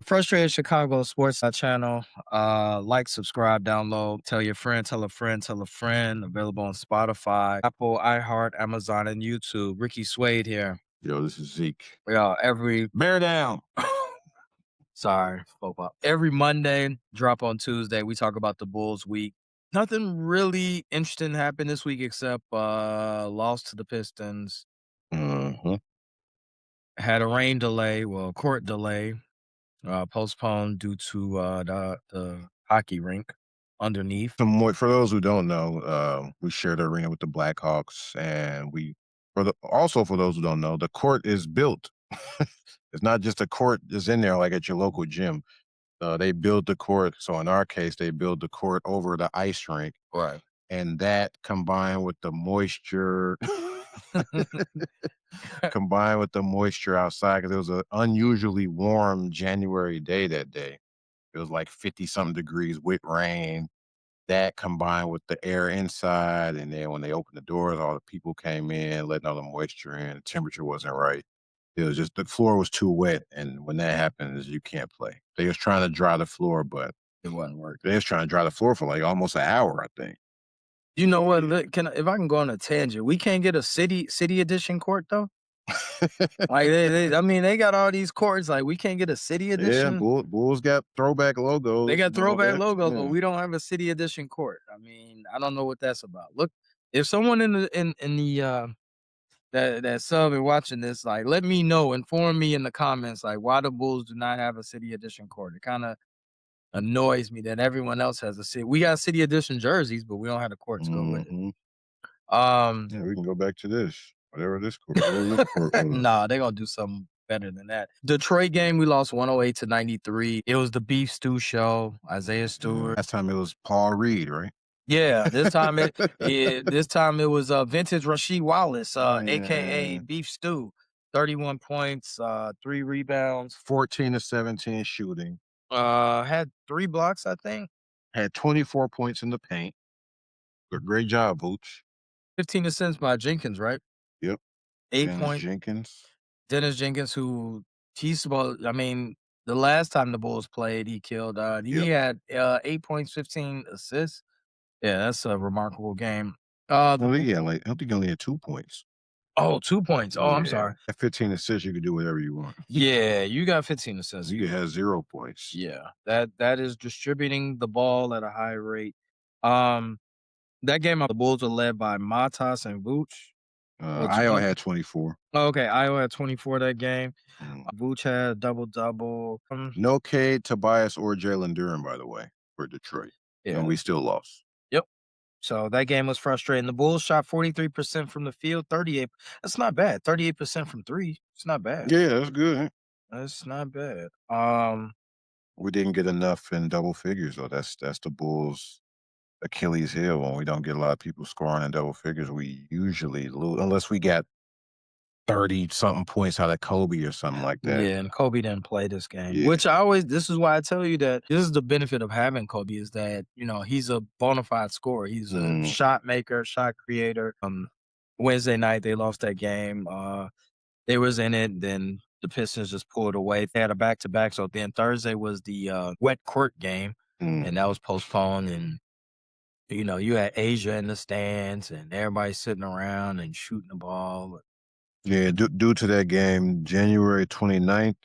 Frustrated Chicago Sports channel. Like, subscribe, download, tell your friend, tell a friend, tell a friend. Available on Spotify, Apple, iHeart, Amazon, and YouTube. Ricky Suede here. Yo, this is Zeke. Every Bear down. sorry, spoke up. Every Monday, drop on Tuesday. We talk about the Bulls week. Nothing really interesting happened this week except loss to the Pistons. Mhm. Had a rain delay, court delay. Postponed due to the hockey rink underneath. For those who don't know, we share the arena with the Blackhawks, and for those who don't know, the court is built. It's not just a court that's in there like at your local gym. They build the court. So in our case, they build the court over the ice rink, Right. and that combined with the moisture, combined with the moisture outside, because it was an unusually warm January day that day. It was like 50 something degrees with rain. That combined with the air inside, and then when they opened the doors, all the people came in, letting all the moisture in. The temperature wasn't right. It was just the floor was too wet, and when that happens, you can't play. They was trying to dry the floor, but It wasn't working. they was trying to dry the floor for like almost an hour, I think. You know what? If I can go on a tangent, we can't get a city edition court though. Like I mean, they got all these courts. Like we can't get a city Yeah, edition. Bulls got throwback They logos got and all throwback that. logos, but Yeah. we don't have a city edition court. I mean, I don't know what that's about. Look, if someone in the that sub and watching this, like, let me know, inform me in the comments, like, why the Bulls do not have a city edition court. It kind of annoys me that everyone else has a city. We got city edition jerseys, but we don't have the court to go with it. Mhm. Um, Yeah, we can go back to this. Whatever this court was. nah, they're gonna do something better than that. Detroit game, we lost 108-93. It was the beef stew show. Isaiah Stewart. Last time it was Paul Reed, right? Yeah, this time it was vintage Rasheed Wallace, aka Yeah. Beef Stew. 31 points, 3 rebounds. 14 to 17 shooting. Had 3 blocks, I think. Had 24 points in the paint. Great job, Booch. 15 assists by Jenkins, right? Yep. 8 Dennis point Jenkins. Dennis Jenkins, who he's supposed I mean, the last time the Bulls played, he killed, he Yep. had 8 points, 15 assists. Yeah, that's a remarkable game. The Well, yeah, like I think he only had 2 points. Oh, 2 points. Oh, I'm Yeah. sorry. At 15 assists, you could do whatever you want. Yeah, you got 15 assists. You could have 0 points. Yeah, that is distributing the ball at a high rate. Um, that game, the Bulls were led by Matas and Vooch. Iowa had 24. Okay, Iowa had 24 that game. Mm. Vooch had a double-double. No Cade, Tobias, or Jalen Duren, by the way, for Detroit. Yeah. And we still lost. Yep. So that game was frustrating. The Bulls shot 43% from the field, 38. That's not bad. 38% from three. It's not bad. Yeah, that's good. That's not bad. We didn't get enough in double figures, though. That's the Bulls' Achilles heel. When we don't get a lot of people scoring in double figures, we usually lose, unless we got 30 something points out of Kobe or something like that. Yeah, and Kobe didn't play this game, Yeah. which this is why I tell you that this is the benefit of having Kobe is that, he's a bona fide scorer. He's a shot maker, shot creator. Wednesday night, they lost that game. They was in it, then the Pistons just pulled away. They had a back-to-back, so then Thursday was the wet court game, and that was postponed, and, you had Asia in the stands, and everybody sitting around and shooting the ball. Yeah, due to that game, January 29th,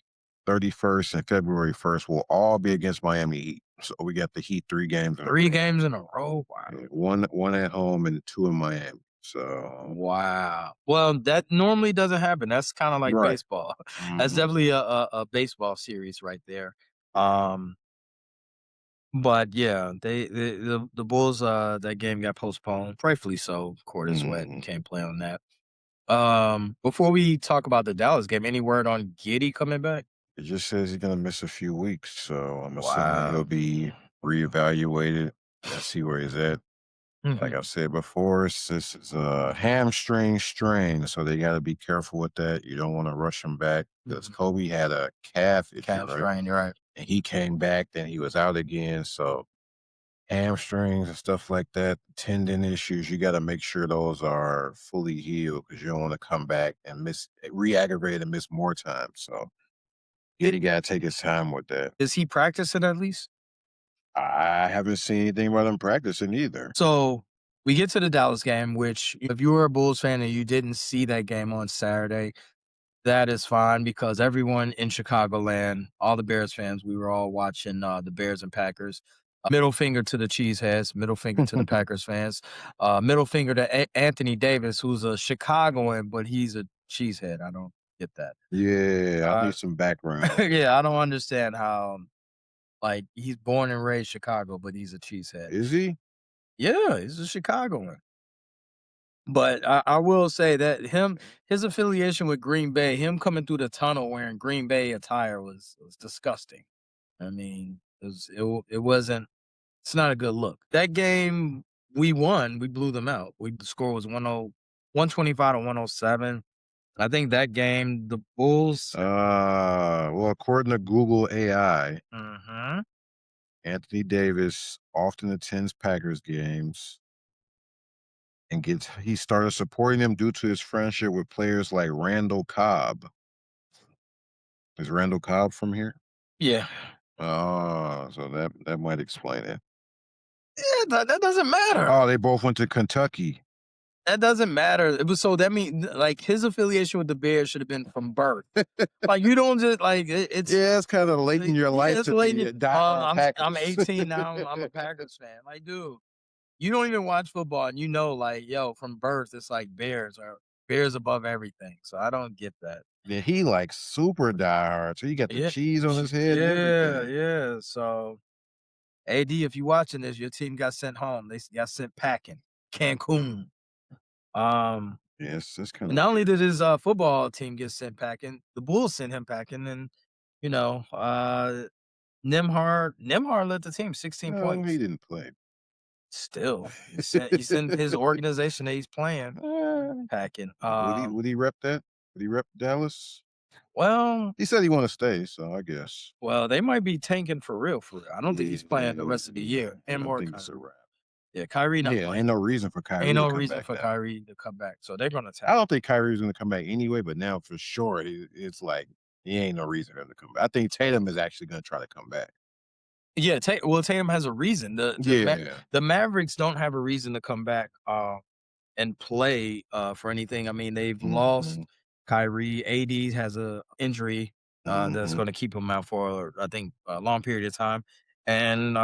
31st, and February 1st will all be against Miami Heat. So we got the Heat 3 games in a row. 3 games in a row? Wow. Yeah, one at home and 2 in Miami. So Wow. Well, that normally doesn't happen. That's kinda like Right. baseball. That's definitely a baseball series right there. But yeah, the Bulls, that game got postponed, rightfully so. Court is wet, can't play on that. Before we talk about the Dallas game, any word on Giddey coming back? It just says he's gonna miss a few weeks, so I'm assuming Wow. he'll be reevaluated and see where he's at. Like I've said before, this is a hamstring strain, so they got to be careful with that. You don't want to rush him back because Kobe had a calf issue, Calf right? strain, you're right. And he came back, then he was out again. So hamstrings and stuff like that, tendon issues, you got to make sure those are fully healed because you don't want to come back and re-aggravate and miss more time. So Yeah, you gotta take his time with that. Is he practicing at least? I haven't seen anything about him practicing either. So we get to the Dallas game, which if you were a Bulls fan and you didn't see that game on Saturday, that is fine because everyone in Chicagoland, all the Bears fans, we were all watching the Bears and Packers. Middle finger to the cheeseheads, middle finger to the Packers fans, middle finger to Anthony Davis, who's a Chicagoan, but he's a cheesehead. I don't get that. Yeah, I Uh, need some background. yeah, I don't understand how like he's born and raised Chicago, but he's a cheesehead. Is he? Yeah, he's a Chicagoan. But I will say that his affiliation with Green Bay, him coming through the tunnel wearing Green Bay attire was disgusting. I mean, it wasn't it's not a good look. That game we won, we blew them out. The score was 125 to 107. I think that game the Bulls Well, according to Google AI, Mhm. Anthony Davis often attends Packers games and he started supporting them due to his friendship with players like Randall Cobb. Is Randall Cobb from here? Yeah. Oh, so that might explain it. Yeah, that doesn't matter. Oh, they both went to Kentucky. That doesn't matter. It was so that mean like his affiliation with the Bears should have been from birth. Like you don't just like it's Yeah, it's kind of late in your yeah, life it's to be late. a diehard I'm Packers. 18 now. I'm a Packers fan. Like, dude, you don't even watch football, and you know, like, yo, from birth, it's like Bears or Bears above everything. So I don't get that. Yeah, he like super diehard. So he got the Yeah, cheese on his head and yeah, everything. yeah. So AD, if you watching this, your team got sent home. They got sent packing, Cancun. Um, Yes, that's kind and of not only weird. did his football team get sent packing, the Bulls sent him packing, and you know, Nimhard led the team 16 No, he points. didn't play. Still, he sent his organization that he's playing Uh, packing. would he rep that? Would he rep Dallas? Well, He said he want to stay, so I guess. well, they might be tanking for real, for real. I don't think Yeah, he's playing the rest of the year. I Him or think it's a Kyrie. wrap. Yeah, Kyrie not Yeah, playing. ain't no reason for Ain't Kyrie to no come reason back for now. Kyrie to come back. So they're gonna I tap. don't think Kyrie's gonna come back anyway, but now for sure, it's like he ain't no reason for him to come back. I think Tatum is actually gonna try to come back. Yeah, Tatum has a reason. Yeah. The Mavericks don't have a reason to come back. And play for anything. I mean, they've lost Mhm, Kyrie. AD has a injury that's mhm. going to keep him out for I think a long period of time. And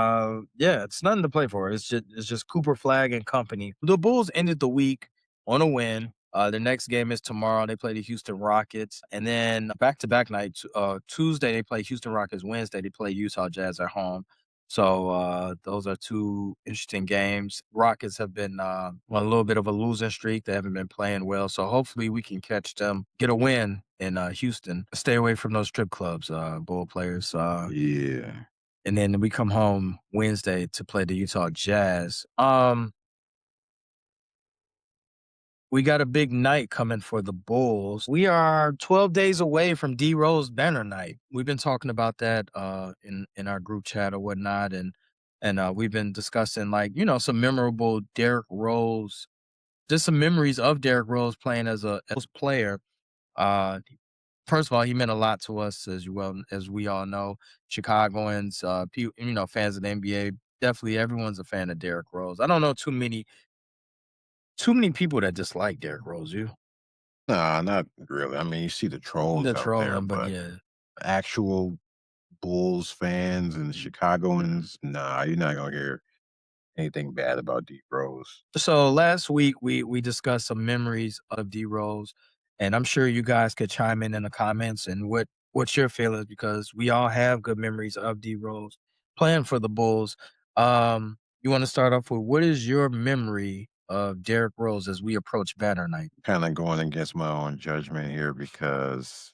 yeah, it's nothing to play for. It's just Cooper Flag and company. The Bulls ended the week on a win. The next game is tomorrow. They play the Houston Rockets, and then back to back nights. Tuesday they play Houston Rockets. Wednesday they play Utah Jazz at home. So those are two interesting games. Rockets have been on a little bit of a losing streak. They haven't been playing well. So hopefully we can catch them, get a win in Houston. Stay away from those strip clubs, Bull players. Yeah. And then we come home Wednesday to play the Utah Jazz. We got a big night coming for the Bulls. We are 12 days away from D Rose banner night. We've been talking about that in our group chat or whatnot, and we've been discussing like some memorable Derrick Rose, just some memories of Derrick Rose playing as a player. Uh, First of all, he meant a lot to us as we all know, Chicagoans, fans of the NBA. Definitely, everyone's a fan of Derrick Rose. I don't know too many people that dislike Derrick Rose. You Nah, not really. I mean, you see the trolls the out there, trolling, but but yeah. actual Bulls fans and Chicagoans, nah, you're not gonna hear anything bad about D Rose. So last week we discussed some memories of D Rose, and I'm sure you guys could chime in the comments and what's your feelings because we all have good memories of D Rose playing for the Bulls. You want to start off with what is your memory of Derrick Rose as we approach banner night? Kind of going against my own judgment here because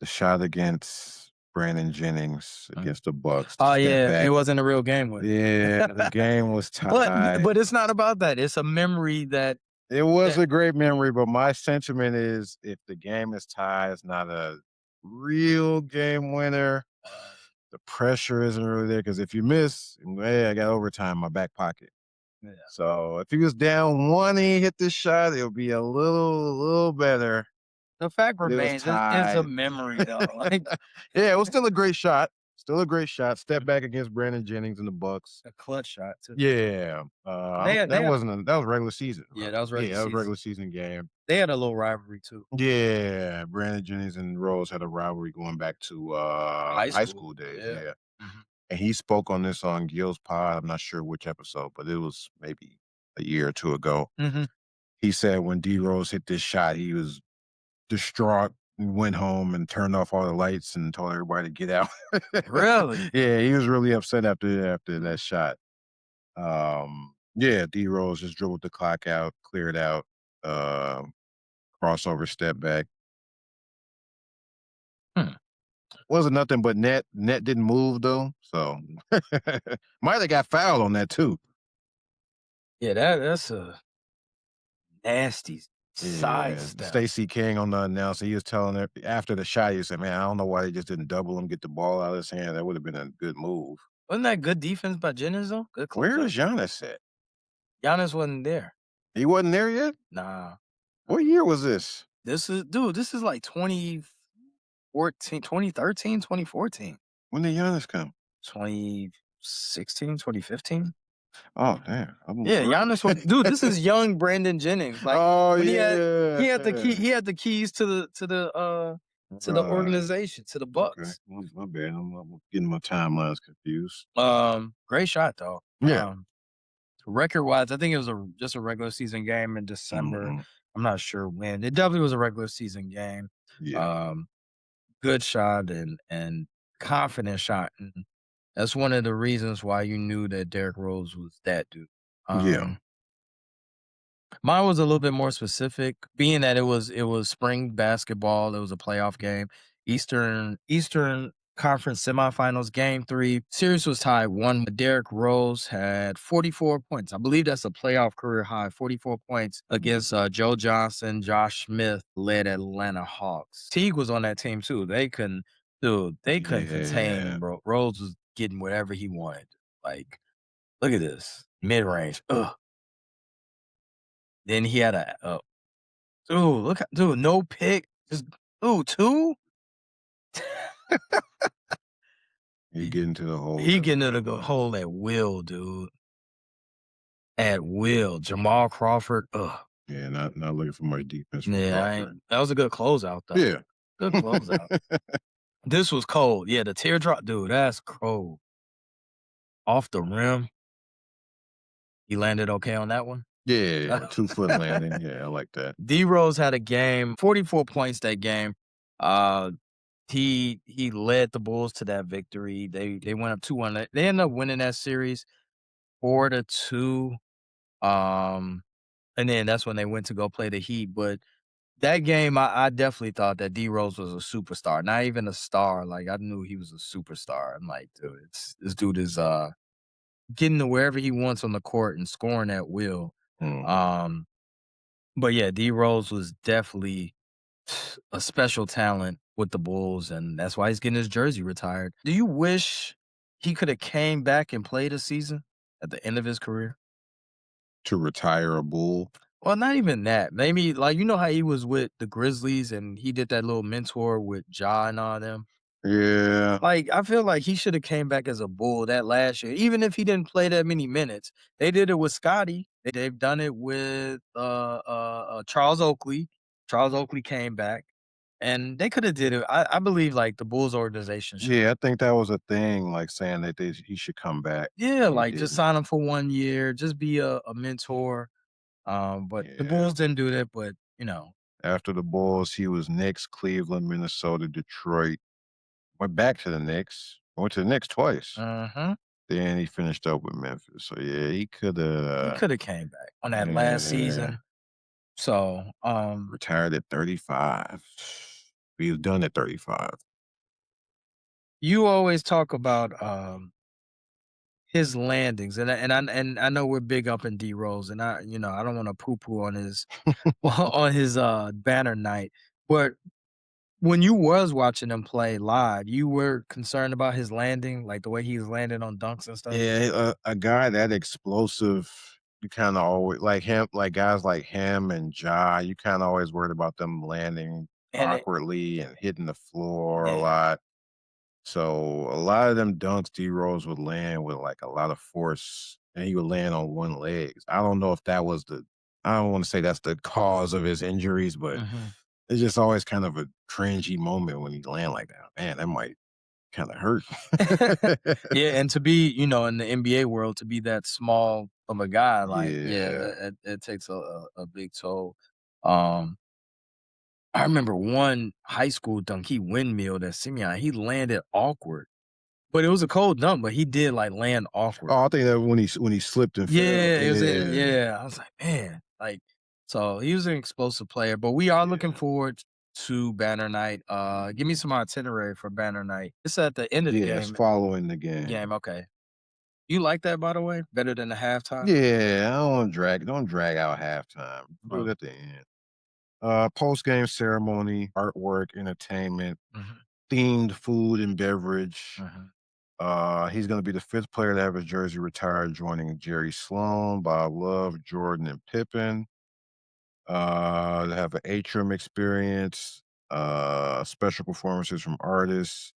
the shot against Brandon Jennings Mm. against the Bucks, the Oh step yeah, it back. wasn't a real game winner. Yeah, the game was tied. But it's not about that. It's a memory It was that a great memory, but my sentiment is if the game is tied, it's not a real game winner. The pressure isn't really there because if you miss, hey, I got overtime in my back pocket. yeah. So if he was down one and he hit this shot, it'll be a little better. The fact But it was remains, it's a tied. memory though, like, Yeah, it was still a great shot. Still a great shot. Step back against Brandon Jennings and the Bucks. a clutch shot too. Yeah, They had that was regular season, yeah, right? that was regular Yeah, that was season. regular season game. They had a little rivalry too. Yeah, Brandon Jennings and Rose had a rivalry going back to, High high school. school days, Yeah. yeah, Mhm. and he spoke on this on Gil's pod, I'm not sure which episode, but it was maybe a year or 2 ago. Mhm. He said when D Rose hit this shot, he was distraught and went home and turned off all the lights and told everybody to get out. Really? Yeah, he was really upset after that shot. Yeah, D Rose just dribbled the clock out, cleared out, um, crossover step back. Hmm. Wasn't nothing but net. Net didn't move though, so might have got fouled on that too. Yeah, that's a nasty Yeah, sidestep. Stacey King on the announcer, he was telling her after the shot, he said, "Man, I don't know why they just didn't double him, get the ball out of his hand. That would have been a good move." Wasn't that good defense by Jennings though? Good Where closeout. is Giannis at? Giannis wasn't there. He wasn't there yet? Nah. What year was this? This is like 2014, 2013, 2014, When did Giannis come? 2016, 2015. Oh, damn. I moved Yeah, early. Giannis was this is young Brandon Jennings. Like Oh, when yeah. he had the keys to the Right. organization, to the Okay. Bucks. My bad. I'm getting my timelines confused. Great shot though. Yeah. Record wise, I think it was just a regular season game in December. Mhm. I'm not sure when. It definitely was a regular season game. Yeah. Um, Good shot and confident shot. And that's one of the reasons why you knew that Derrick Rose was that dude. Yeah. Mine was a little bit more specific, being that it was spring basketball. It was a playoff game. Eastern Conference semifinals, game 3. Series was tied 1. Derrick Rose had 44 points. I believe that's a playoff career high. 44 points against Joe Johnson, Josh Smith led Atlanta Hawks. Teague was on that team too. They couldn't Yeah. contain bro. Rose was getting whatever he wanted. Like, look at this mid range. Ugh. Then he had dude, look dude, no pick. Just ooh, 2? You He get into the holes he at getting to will, the man. hole at will, dude. At will. Jamal Crawford, ugh. Yeah, not looking for much defense from Yeah, Crawford. that was a good closeout, though. Yeah. Good closeout. This was cold. Yeah, the teardrop, dude, that's cold. Off the rim. He landed okay on that one? Yeah, 2-foot landing. Yeah, I like that. D Rose had a game, 44 points that game. Uh he led the Bulls to that victory. They went up 2-1. They ended up winning that series 4-2. Um, and then that's when they went to go play the Heat. But that game, I definitely thought that D Rose was a superstar, not even a star. Like I knew he was a superstar. I'm like, dude, this dude is getting to wherever he wants on the court and scoring at will. Mhm. Um, but yeah, D Rose was definitely a special talent with the Bulls, and that's why he's getting his jersey retired. Do you wish he could have came back and played a season at the end of his career? To retire a Bull. Well, not even that. Maybe like you know how he was with the Grizzlies and he did that little mentor with Ja and all them. Yeah. Like I feel like he should have came back as a Bull that last year, even if he didn't play that many minutes. They did it with Scotty. They've done it with Charles Oakley. Charles Oakley came back, and they could have did it. I believe like the Bulls organization should. Yeah, I think that was a thing, like, saying that he should come back, Yeah, and he like just didn't. sign him for 1 year, just be a mentor. But the Yeah. Bulls didn't do that. But you know, After the Bulls, he was Knicks, Cleveland, Minnesota, Detroit, went back to the Knicks, went to the Knicks twice. uh-huh. Then he finished up with Memphis. So, yeah, he He coulda, coulda came back on that last yeah, season. So, retired at 35. He was done at 35. you always talk about, his landings, and I know we're big up in D Rose, and I don't wanna poo-poo on his on his, banner night, but when you was watching him play live, you were concerned about his landing, like, the way he was landing on dunks and stuff? Yeah, a guy that explosive, you kinda always like him, like guys like him and Ja, you kinda always worried about them landing and it awkwardly and hitting the floor a yeah. lot. So a lot of them dunks, D Rose would land with like a lot of force, and he would land on one leg. I don't know if that was the. I don't want to say that's the cause of his injuries, but Mhm. it's just always kind of a cringy moment when he land like that. Man, that might kind of hurt. Yeah, and to be, in the NBA world, to be that small of a guy, like, yeah, Yeah. it takes a big toll. Um, I remember one high school dunk, he windmilled at Simeon. He landed awkward, but it was a cold dunk, but he did like land awkward. Oh, I think that when he slipped and fell. Yeah, it was Yeah. yeah. I was like, man, like, so he was an explosive player, but we are looking Yeah. forward to Banner Night. Give me some itinerary for Banner Night. It's at the end of the Yeah, it's game. following the game. Okay. You like that, by the way? Better than the halftime? Yeah, I don't drag out halftime. Do it Oh, at the end. Post-game ceremony, artwork, entertainment, mhm, themed food and beverage. mhm. He's going to be the fifth player to have his jersey retired, joining Jerry Sloan, Bob Love, Jordan, and Pippen. They have an atrium experience, special performances from artists,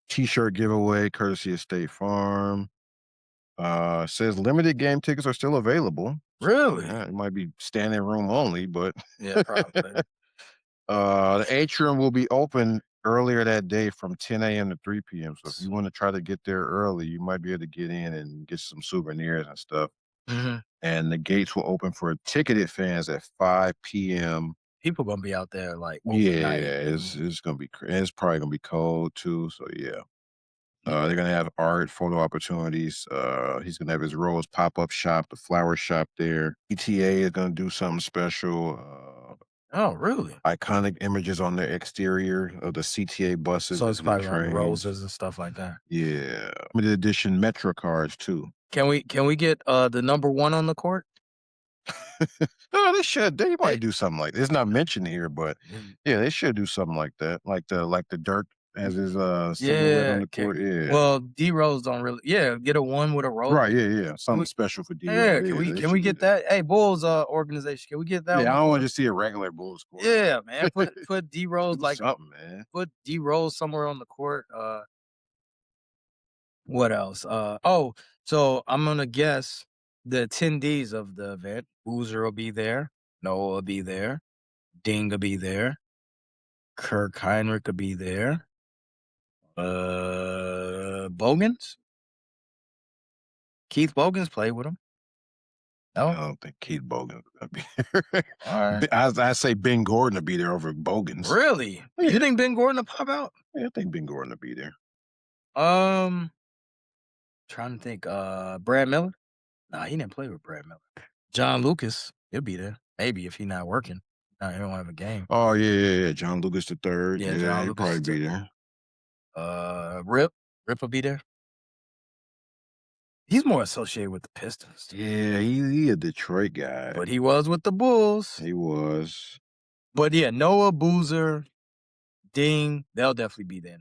T-shirt giveaway courtesy of State Farm. Says limited game tickets are still available. So, Really? yeah, it might be standing room only, but Yeah, probably. the atrium will be open earlier that day from 10 a.m. to 3 p.m. So if you want to try to get there early, you might be able to get in and get some souvenirs and stuff. Mhm. And the gates will open for ticketed fans at 5 p.m. People gonna be out there, like, Yeah, overnight. it's gonna be it's probably gonna be cold too. So yeah. They're gonna have art, photo opportunities. He's gonna have his Rose pop-up shop, the flower shop there. ETA is gonna do something special. Oh, really? Iconic images on the exterior of the CTA buses So it's and the probably gonna have trains. roses and stuff like that. Yeah, limited edition Metro cards too. Can we get, the number 1 on the court? Oh, they should. They Eh might do something like it's not mentioned here, but mm, yeah, they should do something like that. Like the Dirk y as his silhouette on yeah, the ca court. Yeah. well, D Rose don't really yeah, get a 1 with a rose. Right, yeah, yeah. Can Something we special for D Rose. yeah, Yeah, can they we should do get that. that? Hey, Bulls, organization, can we get that on Yeah, the I don't want court? to just see a regular Bulls score. Yeah, man, put D Rose, Do like, something, man. put D Rose somewhere on the court. What else? So I'm gonna guess the attendees of the event. Boozer will be there. Noah will be there. Ding will be there. Kirk Heinrich will be there. Bogans. Keith Bogans played with him. I No. don't think Keith Bogan is gonna be there. All right. I say Ben Gordon to be there over Bogans. Really? Yeah, You think Ben Gordon will pop out? yeah, I think Ben Gordon to be there. Um, trying to think. Brad Miller. Nah, he didn't play with Brad Miller. John Lucas. He'll be there. Maybe if he's not working. Nah, he don't have a game. Oh yeah, yeah, yeah. John Lucas the third. Yeah, Yeah, John he'll Lucas probably is be there. Rip. Rip will be there. He's more associated with the Pistons, Yeah, he a Detroit guy. but he was with the Bulls. He was. But yeah, Noah, Boozer, Ding, they'll definitely be there.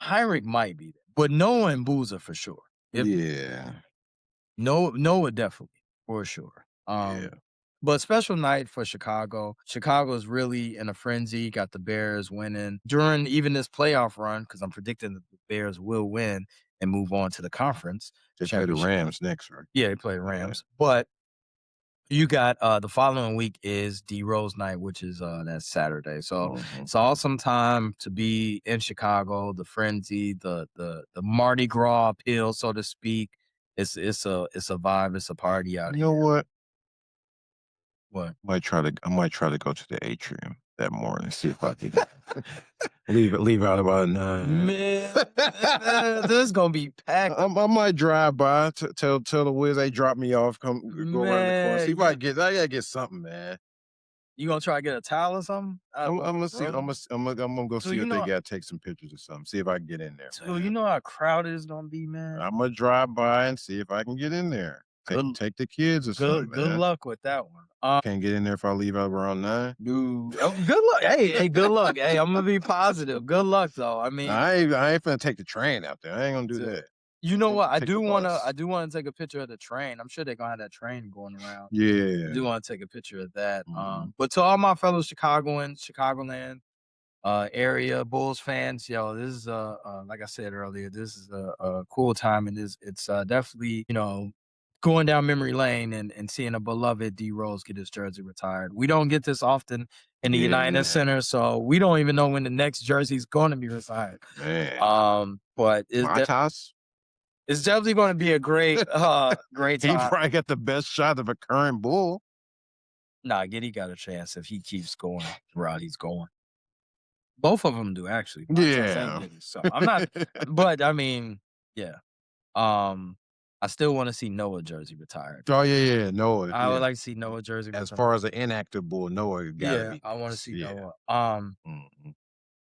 Heinrich might be there, but Noah and Boozer for sure. If Yeah, Noah definitely for sure. yeah. But special night for Chicago. Chicago's really in a frenzy. Got the Bears winning during even this playoff run because I'm predicting that the Bears will win and move on to the conference They play the championship. Rams next, right? Yeah, they play Yeah. Rams. But you got the following week is D Rose night, which is that Saturday. So Mhm. it's awesome time to be in Chicago, the frenzy, the Mardi Gras appeal, so to speak. It's a vibe, it's a party out You know here. what? What? I might try to go to the atrium that morning, see if I can leave out about 9. Man, this is gonna be packed. I might drive by, tell the whiz they drop me off, come go around the corner. See Man, if I gotta get something, man. you gonna try to get a towel or something? I'm gonna see. Bro. I'm gonna go So see what they got. Take some pictures or something. See if I can get in there, you man. know how crowded it's gonna be, man. I'm gonna drive by and see if I can get in there. Take Good take the kids or something, good man. luck with that one. Can't get in there if I leave out around 9. Dude, oh, good luck. Hey, good luck. Hey, I'm gonna be positive. Good luck, though. I mean, I ain't finna take the train out there. I ain't gonna do to that. You know what? I Take the do wanna I bus. do wanna take a picture of the train. I'm sure they're gonna have that train going around. I Yeah. do wanna take a picture of that. Mhm. But to all my fellow Chicagoans, Chicagoland, area Bulls fans, yo, this is like I said earlier, this is a cool time, and it's definitely going down memory lane and seeing a beloved D Rose get his jersey retired. We don't get this often in the United Yeah, Center, so we don't even know when the next jersey is going to be retired. man. But My toss. it's definitely going to be a great He time. probably got the best shot of a current Bull. Nah, Giddy got a chance if he keeps going the route he's going. Both of them do actually, Montrezl and Yeah. Giddey. So I'm not, but I mean, yeah. I still want to see Noah jersey retired. Oh, yeah, Noah, I would yeah. like to see Noah jersey As retired. far as an inactive Bull, Noah gotta Yeah, be I want to next. see Yeah. Noah. Mhm.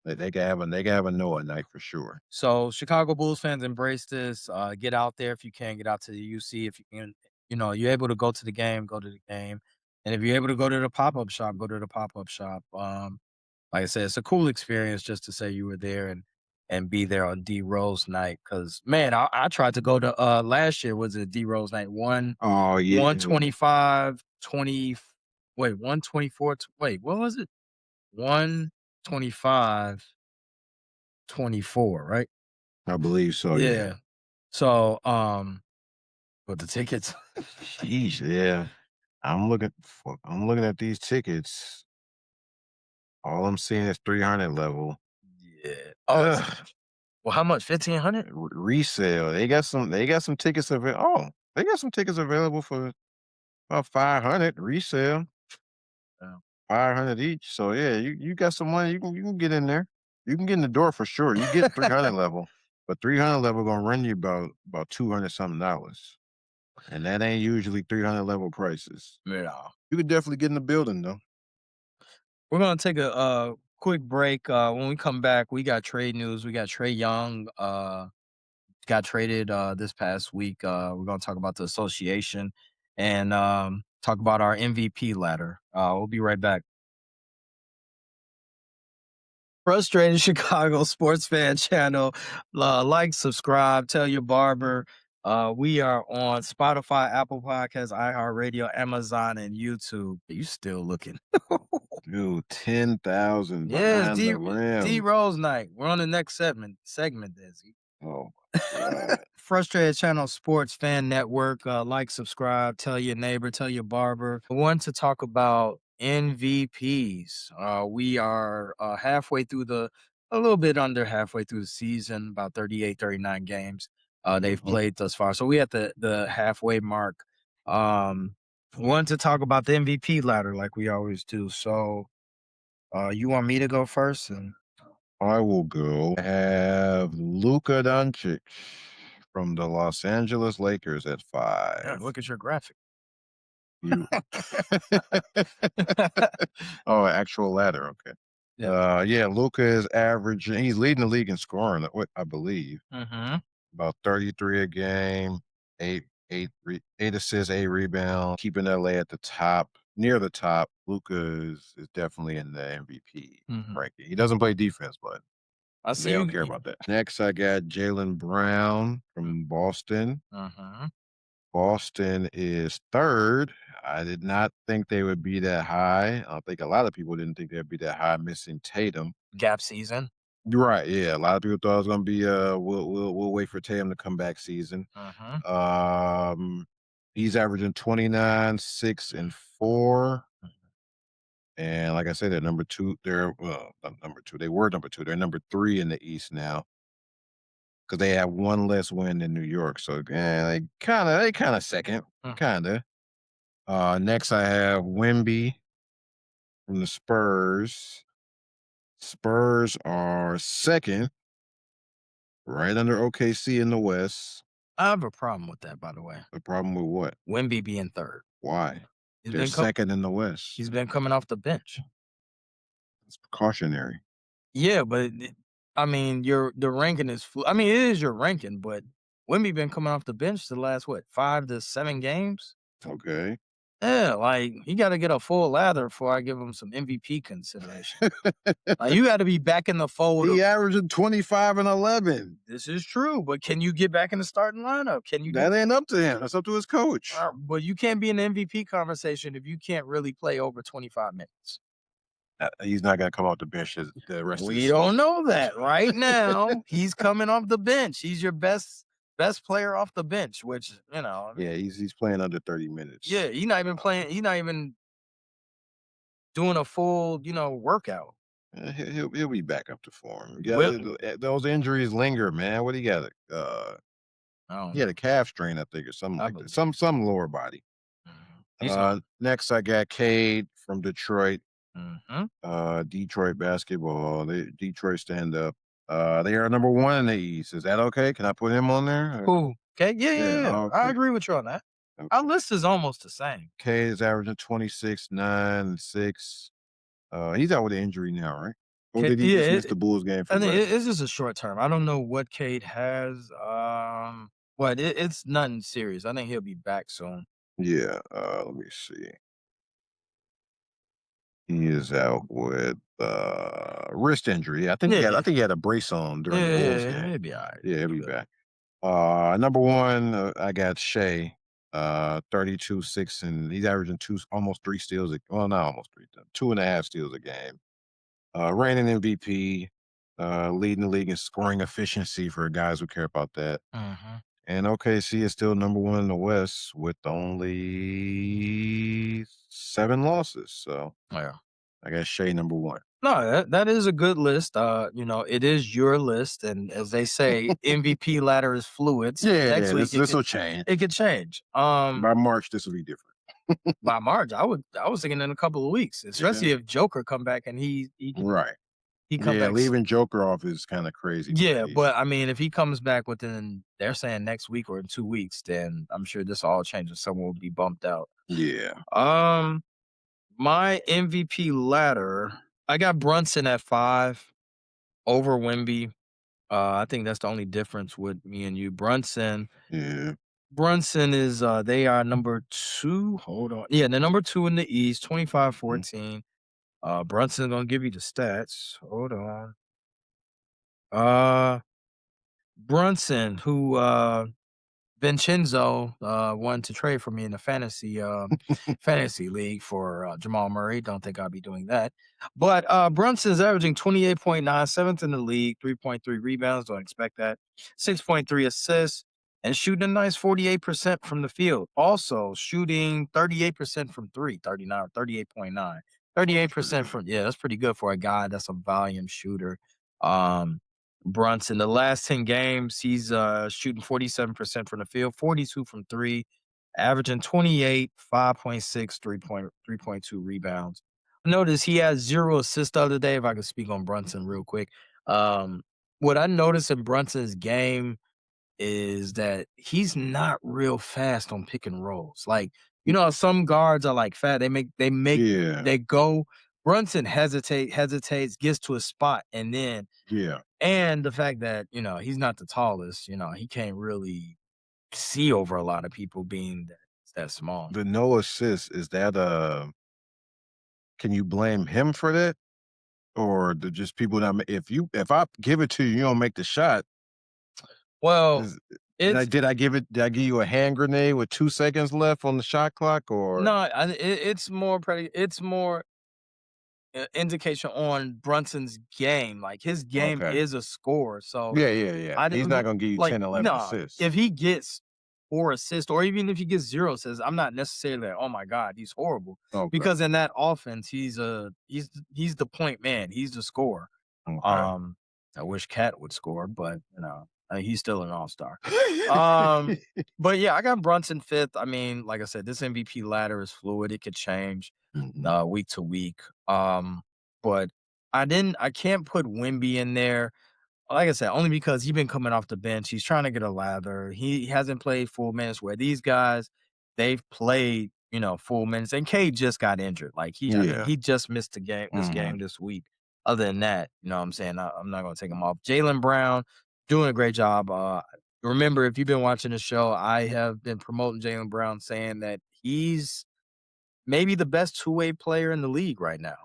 They can have a Noah night for sure. So Chicago Bulls fans embrace this. Get out there if you can. Get out to the UC if you can. You're able to go to the game, go to the game, and if you're able to go to the pop up shop, go to the pop up shop. Like I said, it's a cool experience just to say you were there and be there on D Rose night. Cause man, I tried to go to last year was it D Rose night Oh, yeah. 125 20 wait 124 wait what was it 125 24 right I believe so, yeah. yeah so but the tickets Sheesh, yeah. I'm looking at these tickets. All I'm seeing is 300 level. yeah Ugh, well how much 1500 resale. They got some tickets they got some tickets available for about 500 resale, 500 each. So yeah, you got some money. You can get in there. You can get in the door for sure. You get 300 level, but 300 level gonna run you about 200 something dollars, and that ain't usually 300 level prices. yeah. You could definitely get in the building though. We're gonna take a, quick break. When we come back, we got trade news. We got Trey Young. Got traded this past week. We're gonna talk about the association and talk about our MVP ladder. We'll be right back. Frustrated Chicago sports fan channel. Like, subscribe, tell your barber. We are on Spotify, Apple Podcasts, iHeartRadio, Amazon, and YouTube. You still looking? Dude, 10,000 Yes, behind D the D rim. Rose night. We're on the next segment, Desi. Oh my god. Frustrated Channel Sports Fan Network. Like, subscribe, tell your neighbor, tell your barber. I want to talk about MVPs. We are halfway through a little bit under halfway through the season, about 38, 39 games they've Mhm. played thus far. So we at the halfway mark. Want to talk about the MVP ladder like we always do. So you want me to go first? And I will go. I have Luka Doncic from the Los Angeles Lakers at yeah, 5. look at your graphic. You Oh, actual ladder, okay. Yeah. Yeah, Luka is averaging he's leading the league in scoring, what I believe. Mm-hmm. About 33 a game, 8 assists, 8 rebounds, keeping LA at the top, near the top. Luka is definitely in the MVP Mm-hmm. ranking. He doesn't play defense, but I they see don't you. care about that. Next, I got Jalen Brown from Boston. Mhm. Boston is 3rd. I did not think they would be that high. I think a lot of people didn't think they'd be that high missing Tatum. Gap season. You're right, yeah, a lot of people thought it was gonna be, we'll wait for Tatum to come back season. Mhm. Um, he's averaging 29, 6, and 4. And like I said, they're number 2. They're not number 2. They were number 2. They're number 3 in the East now because they have one less win than New York. So they kinda second, Mm. kinda. Next I have Wemby from the Spurs. Spurs are 2nd, right under OKC in the West. I have a problem with that, by the way. The problem with what? Wemby being 3rd. Why? He's They're been co 2nd in the West. he's been coming off the bench. It's precautionary. Yeah, but I mean, your the ranking is I mean, it is your ranking, but Wemby been coming off the bench the last what, 5 to 7 games? Okay. Yeah, like, he gotta get a full lather before I give him some MVP consideration. Like, you gotta be back in the fold He of averaging 25 and 11. this is true, but can you get back in the starting lineup? Can you get That ain't up to him. That's up to his coach. but you can't be in the MVP conversation if you can't really play over 25 minutes. He's not gonna come off the bench the rest of the We don't season. know that right now. He's coming off the bench. He's your best player off the bench, which, Yeah, he's playing under 30 minutes. yeah, he's not even doing a full, workout. He'll be back up to form. Yeah, Well, those injuries linger, man. What do you got? I don't He had a know. calf strain, I think, or something I like that. believe Some lower body. he's gonna. Next I got Cade from Detroit. Mhm. Detroit basketball. Detroit stand up. They are number one in the East. Is that okay? Can I put him on there? Cool. Okay. Yeah, Yeah. yeah, yeah. I Okay. agree with you on that. Our Okay. list is almost the same. Cade is averaging 26, 9, and 6. He's out with an injury now, right? Or did he Yeah, just miss the Bulls game for I think rest? it's just a short term. I don't know what Cade has. But it's nothing serious. I think he'll be back soon. Yeah. Let me see. He is out with wrist injury. I Yeah, think he had a brace on during the yeah, Bulls yeah. game. He'll be all right. Yeah, he'll He'll be be good. back. Number one, I got Shea, 32, 6, and he's averaging almost 3 steals. Well, not almost three, 2.5 steals a game. Reigning MVP, leading the league in scoring efficiency for guys who care about that. Mhm. And OKC is still number one in the West with only 7 losses. So Yeah. I got Shea number one. No, that is a good list. It is your list, and as they say, MVP ladder is fluid. So Yeah, next yeah, week this will change. it could change. By March, this will be different. By March, I was thinking in a couple of weeks, Yeah, especially if Joker come back and right. he come Yeah, back. leaving Joker off is kind of crazy, but Yeah, but I mean, if he comes back within, they're saying next week or in 2 weeks, then I'm sure this all changes. Someone will be bumped out. yeah, Um, my MVP ladder, I got Brunson at 5 over Wimby. I think that's the only difference with me and you. yeah. Brunson is they are number 2. Hold on. Yeah, they're number 2 in the East, Mhm. 25-14. Brunson's gonna give you the stats. Hold on. Uh Brunson, who Vincenzo wanted to trade for me in the fantasy league for Jamal Murray. Don't think I'll be doing that. But Brunson's averaging 28.9, seventh in the league, 3.3 rebounds. Don't expect that. 6.3 assists and shooting a nice 48% from the field. Also shooting 38% from three, 39, 38.9. That's pretty 38% good. from, yeah, that's pretty good for a guy that's a volume shooter. Um, Brunson, the last 10 games, he's shooting 47% from the field, 42 from three, averaging 28, 5.6, 3.2 rebounds. Notice he has 0 assists the other day. If I could speak on Brunson real quick. Um, what I noticed in Brunson's game is that he's not real fast on pick and rolls. Like, some guards are like fat. Yeah, they go. Brunson hesitates, gets to a spot, and then yeah. the fact that, he's not the tallest, he can't really see over a lot of people being that small. The no assist, is that can you blame him for that? Or just people that if I give it to you, you don't make the shot. Well, Is it's did I give you a hand grenade with 2 seconds left on the shot clock or no, it's more indication on Brunson's game. Like his game okay. is a score. So Yeah, yeah, yeah. I He's didn't not gonna give you like 10, 11 no. assists. If he gets 4 assists, or even if he gets 0 assists, I'm not necessarily like, oh my god, he's horrible. Okay, Because in that offense, he's the point man. He's the scorer. okay. Um, I wish Cat would score, but he's still an all-star. Um, but yeah, I got Brunson fifth. I mean, like I said, this MVP ladder is fluid. It could change Mhm. week to week. But I can't put Wimby in there. Like I said, only because he's been coming off the bench. He's trying to get a lather. He hasn't played full minutes where these guys, they've played, full minutes. And Cade just got injured. Like I think Yeah. he just missed this Mhm. game this week. Other than that, you know what I'm saying? I'm not gonna take him off. Jalen Brown doing a great job. Remember, if you've been watching the show, I have been promoting Jalen Brown, saying that he's maybe the best two-way player in the league right now.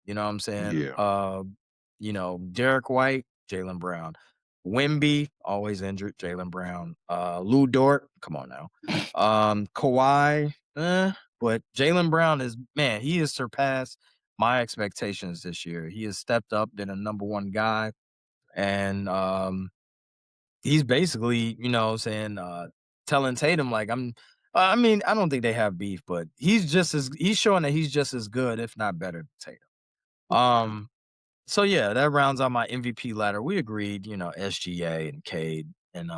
You know what I'm saying? Yeah. Derrick White, Jalen Brown. Wimby, always injured, Jalen Brown. Lou Dort, come on now. Kawhi, but Jalen Brown is, man, he has surpassed my expectations this year. He has stepped up, been a number one guy, and he's basically, saying, telling Tatum, like, I mean, I don't think they have beef, but he's showing that he's just as good, if not better than Tatum. Yeah. So yeah, that rounds out my MVP ladder. We agreed, SGA and Cade and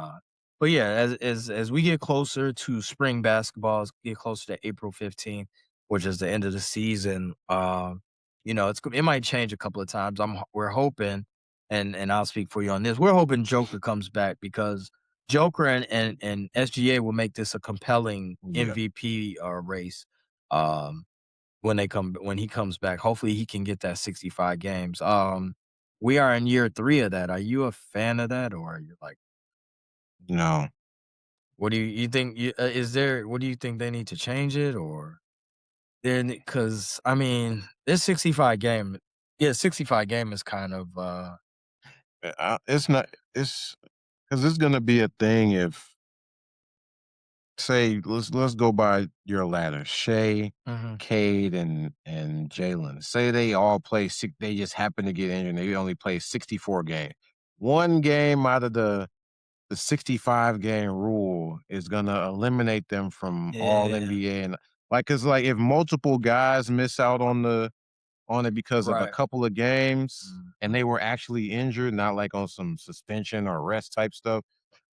but yeah, as we get closer to spring basketballs, get closer to April 15th, which is the end of the season, it might change a couple of times. We're hoping, and I'll speak for you on this. We're hoping Joker comes back because Joker and SGA will make this a compelling Yeah. MVP race. Um when he comes back. Hopefully he can get that 65 games. We are in year 3 of that. Are you a fan of that, or are you like, No. what do you think is there what do you think they need to change it, or then cuz I mean, this 65 game, yeah, 65 game is kind of It's not. It's because it's gonna be a thing if say let's go by your ladder. Shay, mhm, Cade, and Jalen. Say they all play six, they just happen to get injured and they only play 64 games. One game out of the 65 game rule is gonna eliminate them from all yeah, NBA and like cause like if multiple guys miss out on it because of a right. couple of games and Mhm. they were actually injured, not like on some suspension or rest type stuff,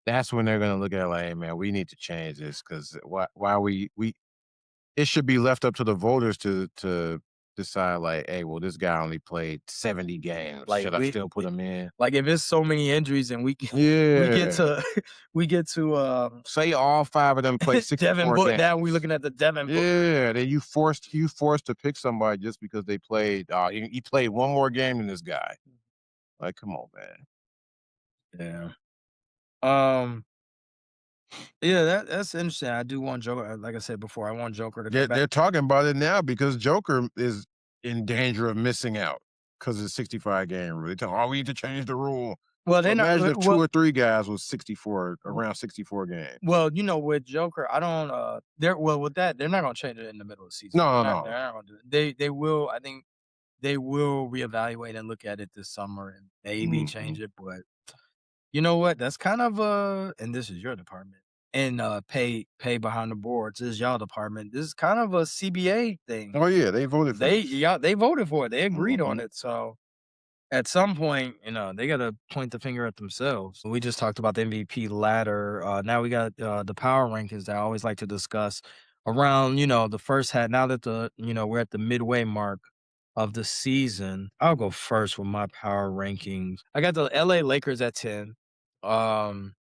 that's when they're gonna look at it like, "Hey, man, we need to change this because why we it should be left up to the voters to decide like, hey, well, this guy only played 70 games. Like Should I still put him in?" like if it's so many injuries and we get Yeah. to we get to Say all 5 of them play Devin 64 Book, games. now we looking at the Devin Book. Yeah, then you forced to pick somebody just because they played, he played 1 more game than this guy. Like, come on, man. Yeah. Um Yeah, that's interesting. I do want Joker, like I said before, I want Joker to come back. They're talking about it now because Joker is in danger of missing out because of the 65 game rule. They tell, "Oh, we need to change the rule." Well, Well, they're not. imagine if 2 Well, or 3 guys was 64 w- around 64 games. well, with Joker, I don't. They're well with that. They're not gonna change it in the middle of the season. No, no, They're no. not gonna do it. They will. I think they will reevaluate and look at it this summer and maybe Mhm. change it. But you know what? That's kind of and this is your department. And pay behind the boards. This is y'all department. This is kind of a CBA thing. Oh, yeah, they voted for this. They voted for it. They agreed on Mhm. it. So at some point, they gotta point the finger at themselves. We just talked about the MVP ladder. Now we got the power rankings that I always like to discuss around, the first hat. Now that we're at the midway mark of the season, I'll go first with my power rankings. I got the LA Lakers at 10. Um,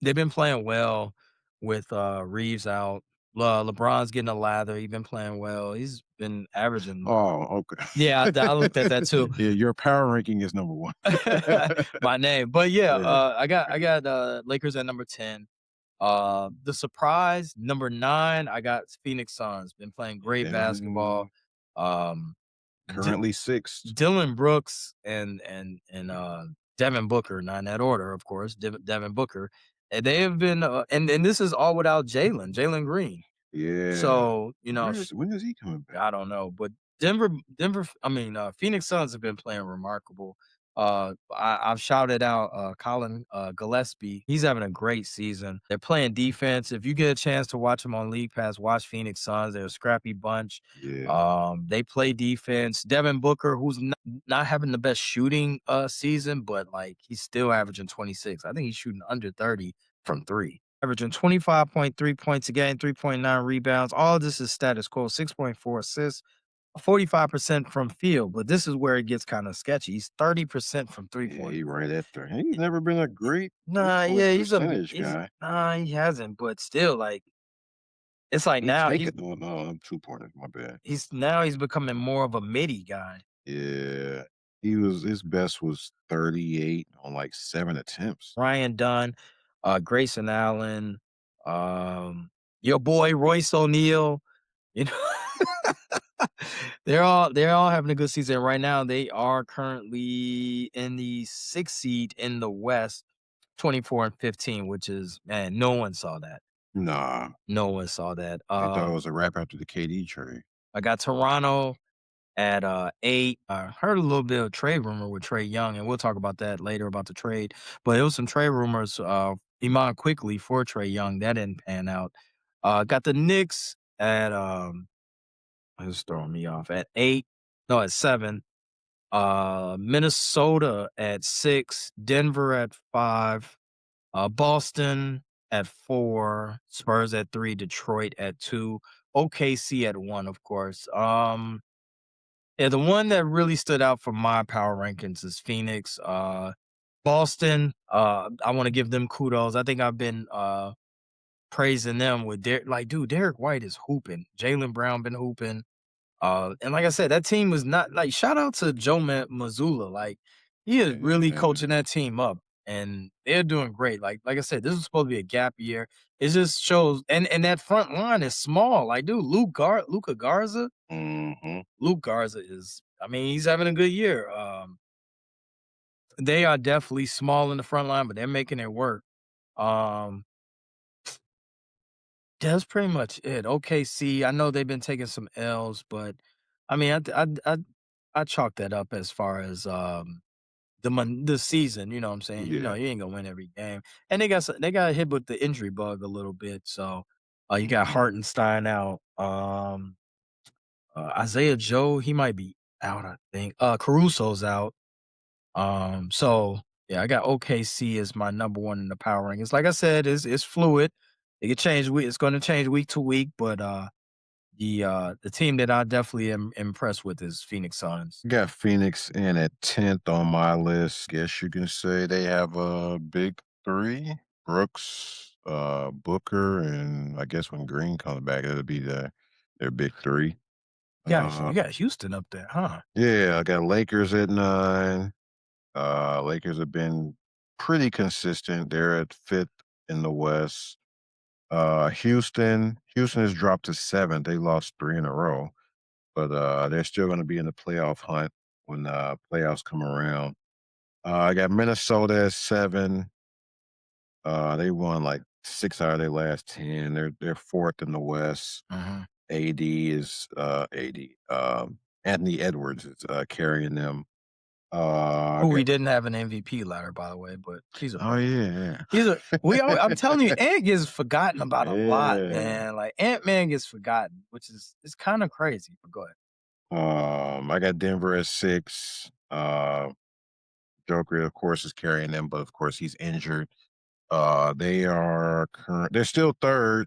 they've been playing well with Reeves out. LeBron's getting a lather. He's been playing well. He's been averaging. Oh, okay. Yeah, I looked at that too. Yeah, your power ranking is number 1. My name. But yeah, Yeah. I got Lakers at number 10. The surprise, number 9, I got Phoenix Suns. Been playing great basketball. Yeah. Um D- Currently 6th. Dylan Brooks and Devin Booker, not in that order, of course. Devin Booker. And they have been and this is all without Jalen Green. Yeah. So, When is he coming back? I don't know, but Phoenix Suns have been playing remarkable. I've shouted out Colin Gillespie. He's having a great season. They're playing defense. If you get a chance to watch them on League Pass, watch Phoenix Suns. They're a scrappy bunch. Yeah. They play defense. Devin Booker, who's not having the best shooting season, but like he's still averaging 26. I think he's shooting under 30 from three. Averaging 25.3 points a game, 3.9 rebounds. All of this is status quo, 6.4 assists, 45% from field. But this is where it gets kind of sketchy. He's 30% from three Yeah, point. he right at there. He's never been a great Nah, three-point yeah, percentage guy. he hasn't, but still, like, it's like He now take it. No, no, I'm 2-pointers, my bad. he's becoming more of a midi guy. Yeah. His best was 38 on, like, 7 attempts. Ryan Dunn, Grayson Allen, um, your boy Royce O'Neal, you know. They're all having a good season right now. They are currently in the 6th seed in the West, 24 and 15, which is man, no one saw that. Nah, No one saw that. they thought it was a wrap after the KD trade. I got Toronto at 8. I heard a little bit of trade rumor with Trey Young, and we'll talk about that later about the trade. But it was some trade rumors. Iman quickly for Trey Young that didn't pan out. Got the Knicks at it's throwing me off at 8. No, at 7. Minnesota at 6. Denver at 5. Boston at 4. Spurs at 3. Detroit at 2. OKC at 1, of course. Yeah, the one that really stood out for my power rankings is Phoenix. Boston, I want to give them kudos. I think I've been praising them with like, dude, Derrick White is hooping. Jalen Brown been hooping. And like I said, that team was not like shout out to Joe Mazzulla. Like he is really Yeah. coaching that team up and they're doing great. Like I said, this is supposed to be a gap year. It just shows and that front line is small. Like, dude, Luca Garza. Mhm. Luke Garza is, I mean, he's having a good year. They are definitely small in the front line, but they're making it work. Um, that's pretty much it. OKC, I know they've been taking some L's, but I mean, I chalk that up as far as the season. You know what I'm saying? You know, Yeah. you ain't gonna win every game, and they got hit with the injury bug a little bit. So you got Mhm. Hartenstein out. Isaiah Joe, he might be out. I think. Caruso's out. So yeah, I got OKC as my number one in the power rankings. Like I said, it's fluid. It could change it's gonna change week to week, but the team that I definitely am impressed with is Phoenix Suns. Got Phoenix in at 10th on my list. Guess you can say they have a big three. Brooks, Booker, and I guess when Green comes back, it'll be their big three. You Uh, got Houston up there, huh? yeah, I got Lakers at 9. Lakers have been pretty consistent. They're at 5th in the West. Houston has dropped to 7th. They lost 3 in a row, but they're still going to be in the playoff hunt when playoffs come around. I got Minnesota at 7. They won like 6 out of their last 10. They're 4th in the West. Mhm. AD. Anthony Edwards is carrying them. I Who we got, didn't have an MVP ladder, by the way, but he's a oh first. yeah, He's a we always, I'm telling you, Ant gets forgotten about a lot, yeah. man. Like Ant Man gets forgotten, which is it's kind of crazy. But go ahead. I got Denver at 6. Joker, of course, is carrying them, but of course he's injured. They're still 3rd.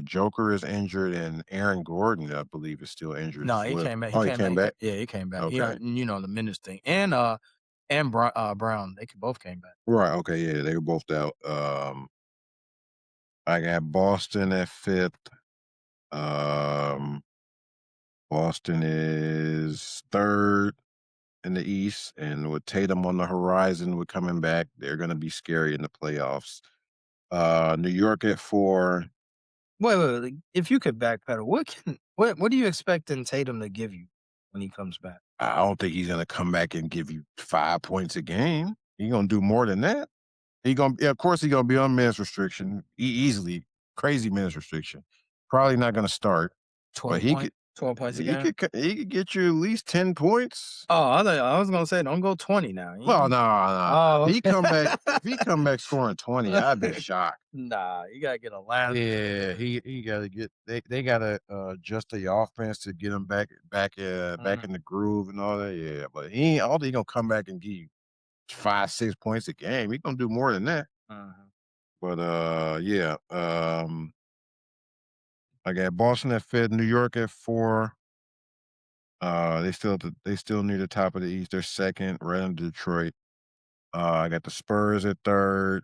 Joker is injured, and Aaron Gordon, I believe, is still injured No, as he well. came back. He Oh, he came back. came back? Yeah, he came back. Okay. You know the minutes thing, and Brown, they could both came back. Right, okay, yeah, they were both out. I got Boston at 5th. Um, Boston is 3rd in the East, and with Tatum on the horizon with coming back, they're gonna be scary in the playoffs. New York at 4. Wait. If you could backpedal, what do you expect in Tatum to give you when he comes back? I don't think he's gonna come back and give you 5 points a game. He gonna do more than that. He gonna yeah, of course he gonna be on minutes restriction easily, crazy minutes restriction. Probably not gonna start, but 12 points a he game. could he could get you at least 10 points. Oh, I was gonna say don't go 20 now. Well, no, no. Oh, If he come back scoring 20, I'd be shocked. nah, you gotta get a last. Yeah, he gotta get they gotta adjust the offense to get him back Mhm, in the groove and all that. Yeah, but I don't think he gonna come back and give you 5, 6 points a game. He gonna do more than that. mhm. But yeah. I got Boston at 5th, New York at 4. They still near the top of the East. They're 2nd, right under Detroit. I got the Spurs at 3rd,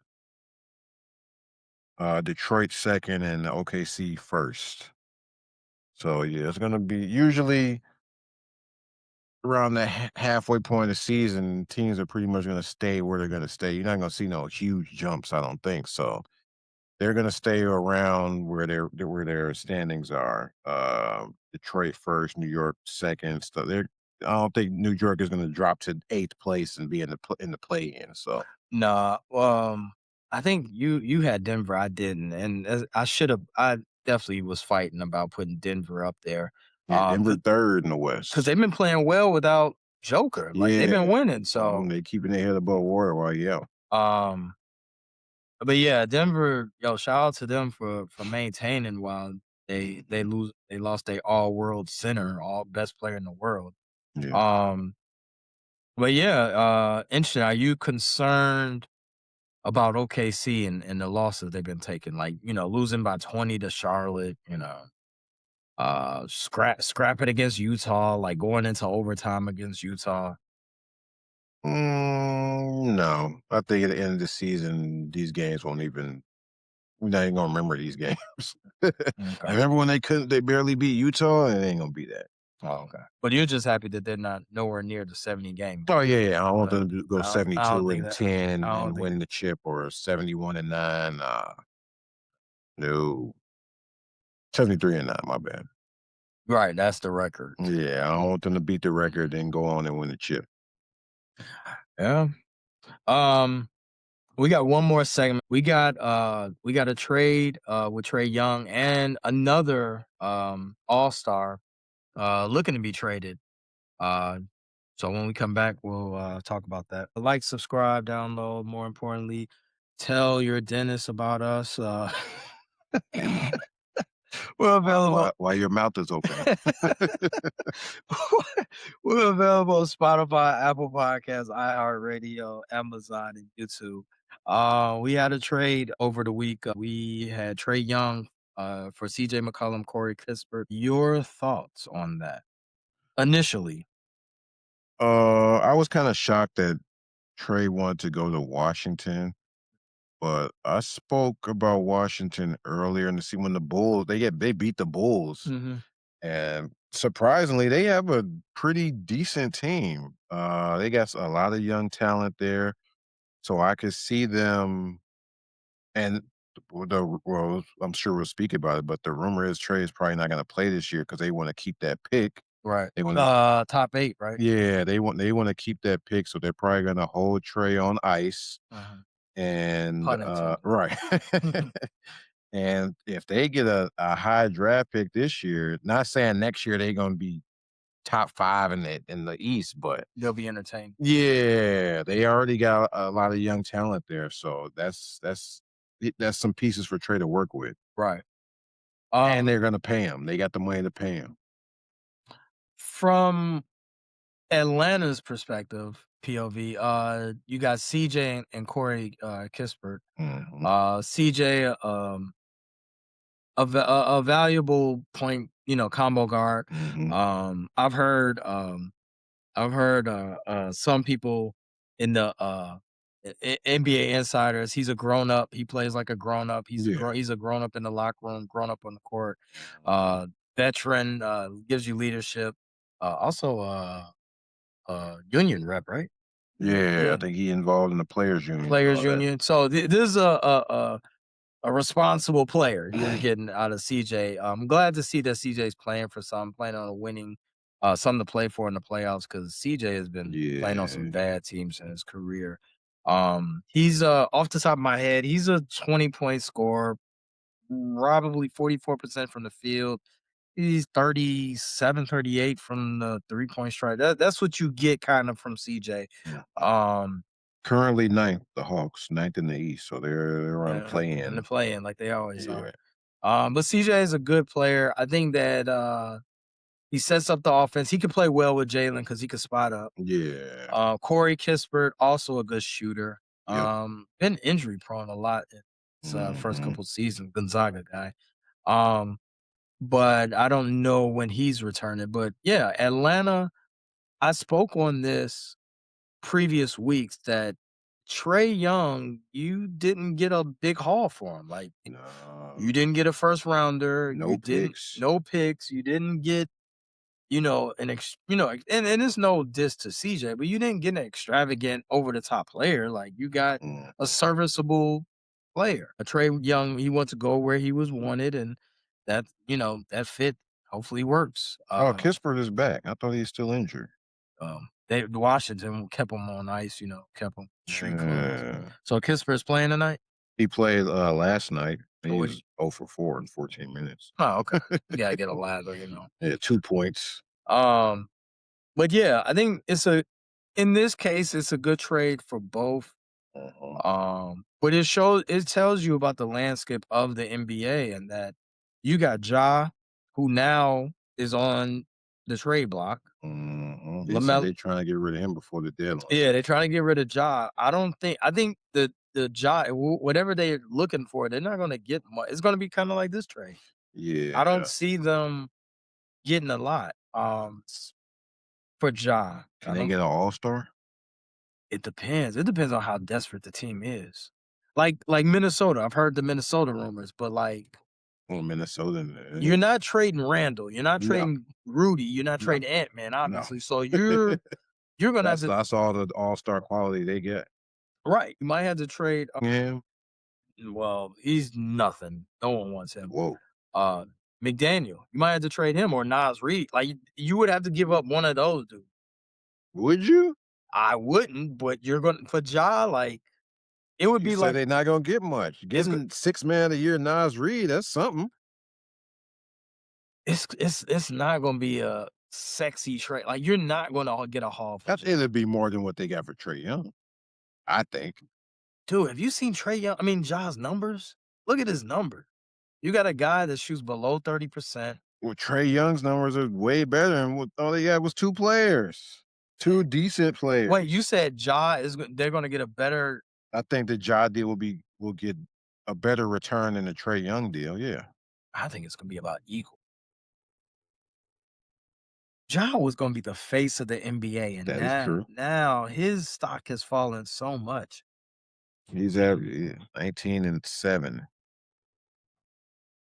Detroit 2nd, and OKC 1st. So yeah, it's gonna be usually around the halfway point of the season. Teams are pretty much gonna stay where they're gonna stay. You're not gonna see no huge jumps, I don't think so. they're gonna stay around where their standings are. Detroit first, New York second. So they're I don't think New York is gonna drop to 8th place and be in the play in. So Nah, I think you had Denver, I didn't, and as I should have. I definitely was fighting about putting Denver up there, yeah, Denver because third in the 'cause West. they've been playing well without Joker, like, they've Yeah, been winning, so, they keeping their head above water while you out. um but yeah, Denver, yo, shout out to them for maintaining while they lost their all-world center, all best player in the world. Yeah. Um, but yeah, interesting. Are you concerned about OKC and the losses they've been taking? Like, losing by 20 to Charlotte, scrapping against Utah, like going into overtime against Utah. No, I think at the end of the season, these games won't even. We're not even gonna remember these games. I Okay. remember when they barely beat Utah, and it ain't gonna be that. Oh, okay. But you're just happy that they're not nowhere near the 70 game Oh mark. yeah, yeah. I don't want Uh, them to go I don't 72 think and that 10 I don't and think win the chip or 71 and 9. No, 73 and 9. My bad. right, that's the record. Yeah, I don't want them to beat the record and go on and win the chip. Yeah. Um, we got one more segment. We got a trade with Trey Young and another all-star looking to be traded. Uh so when we come back, we'll talk about that. Like, subscribe, download, more importantly, tell your dentist about us. We're available. While your mouth is open. We're available on Spotify, Apple Podcasts, iHeartRadio, Amazon, and YouTube. We had a trade over the week. We had Trey Young for CJ McCollum, Corey Kispert. Your thoughts on that initially? I was kind of shocked that Trey wanted to go to Washington, but I spoke about Washington earlier in the season when the Bulls they beat the Bulls, Hmm. and surprisingly, they have a pretty decent team. They got a lot of young talent there, so I could see them. And I'm sure we'll speak about it, but the rumor is Trey is probably not going to play this year because they want to keep that pick. Right. They want to, Top eight, right? yeah, they want to keep that pick, so they're probably going to hold Trey on ice. Uh-huh. And Pun intended. right. And if they get a high draft pick this year, not saying next year they're gonna be top 5 in the East, but They'll be entertained. yeah, they already got a lot of young talent there, so that's some pieces for Trey to work with, Right. and Um, they're gonna pay him. They got the money to pay him. from Atlanta's perspective, POV, you got CJ and Corey Kispert. Mhm, CJ, a valuable point, combo guard. mhm, I've heard some people in the NBA insiders. He's a grown up. He plays like a grown up. yeah, He's a grown up in the locker room, grown up on the court. mhm. Veteran, gives you leadership. Also, union rep, right? Yeah, I Yeah, think he involved in the players union and players all that. union. So this is a responsible player you're getting out of CJ. I'm glad to see that CJ's playing for some, playing on a winning, something to play for in the playoffs because CJ has been playing on some Yeah, bad teams in his career. He's off the top of my head, he's a 20-point scorer, probably 44% from the field. He's 37, 38 from the 3-point strike. That's what you get kind of from CJ. mm. Um, Currently ninth, the Hawks, ninth in the East, so they're on in the play-in. play in like they always Yeah. are. But CJ is a good player. I think that he sets up the offense. He can play well with Jalen because he can spot up. Yeah. Corey Kispert, also a good shooter. Yep. Been injury prone a lot in his first Mhm. couple seasons, Gonzaga guy. Um, but I don't know when he's returning. But yeah, Atlanta, I spoke on this previous weeks that Trey Young, you didn't get a big haul for him. Like, No. you didn't get a first rounder. You No didn't picks. no picks. You didn't get, and it's no diss to CJ, but you didn't get an extravagant over the top player. Like, you got a Mhm. serviceable, player. A Trey Young, he wants to go where he was wanted, and that that fit hopefully works. Oh, Kispert is back. I thought he's still injured. They Washington kept him on ice, kept him street clothes. Uh, So Kisper's playing tonight. he played last night. So what? He's 0 for 4 in 14 minutes. Oh, okay. You gotta get a lather. Yeah, 2 points. Um, but yeah, I think in this case, it's a good trade for both. Uh-huh. But it tells you about the landscape of the NBA and that you got Ja, who now is on the trade block. They said Lamelo, they're trying to get rid of him before the deadline. yeah, they're trying to get rid of Ja. I think the Ja, whatever they're looking for, they're not gonna get much. It's gonna be kind of like this trade. I don't Yeah. see them getting a lot. For Ja, Can they get an all-star? it depends. It depends on how desperate the team is. Like Minnesota. I've heard the Minnesota rumors, but like Well, Minnesota. you're not trading Randall. You're not No, trading Rudy. You're not no, trading Ant-Man, no. obviously. So you're gonna have to That's all the all-star quality they get. right. You might have to trade. Yeah. Well, he's nothing. No one wants him. Whoa. Uh, McDaniel. You might have to trade him or Nas Reed. Like you would have to give up one of those, dude. Would you? I wouldn't, but you're gonna for Ja, like it would You be said like they're not gonna get much. it's go- Getting 6 man a year Nas Reed, that's something. it's not gonna be a sexy trade. Like you're not gonna get a haul for Ja. It'd be more than what they got for Trey Young, I think. Dude, have you seen Trey Young? I mean, Ja's numbers. Look at his number. You got a guy that shoots below 30%. Well, Trey Young's numbers are way better, and what all they got was 2 players. 2 decent Wait, you players. said they're gonna get a better. I think the Ja deal will get a better return than the Trey Young deal, yeah. I think it's gonna be about equal. Ja was gonna be the face of the NBA, and That is true. now his stock has fallen so much. He's at 19 and 7.